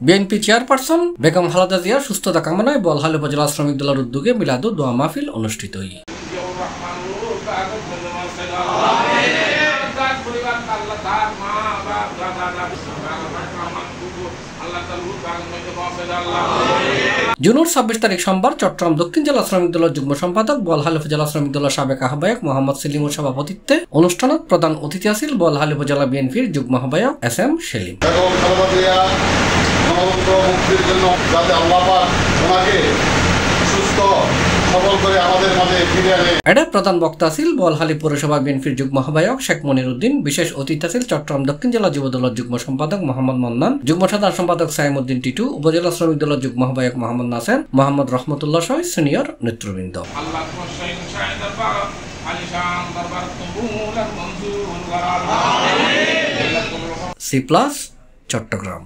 BNP chairperson Begum Khaleda জিয়ার সুস্থতা কামনায় বলহাল উপজেলা শ্রমিক দলের উদ্যোগে মিলাদ ও দোয়া মাহফিল অনুষ্ঠিত হয়। জুনের ২৬ তারিখ সোমবার চট্টগ্রাম দক্ষিণ জেলা শ্রমিক দলের যুগ্ম সম্পাদক বলহাল উপজেলা শ্রমিক দলের সাবেক আহ্বায়ক মোহাম্মদ সেলিমের সভাপতিত্বে অনুষ্ঠানত প্রধান অতিথি আছেন বলহাল উপজেলা বিএনপির যুগ্ম আহ্বায়ক SM সেলিম। এডের প্রধান বক্তা ছিল বলহালি পৌরসভা বিএনপির যুগ্ম আহ্বায়ক শেখ মনির উদ্দিন, বিশেষ অতিথি ছিল চট্টগ্রাম দক্ষিণ জেলা যুব দলের যুগ্ম সম্পাদক মোহাম্মদ মন্নান, যুগ্ম সাধারণ সম্পাদক সাইমউদ্দিন টিটু, উপজেলা শ্রমিক দলের যুগ্ম আহ্বায়ক মোহাম্মদ নাসের, মোহাম্মদ রহমতুল্লাহ সহ সিনিয়র নেতৃবৃন্দ। C+ চট্টগ্রাম।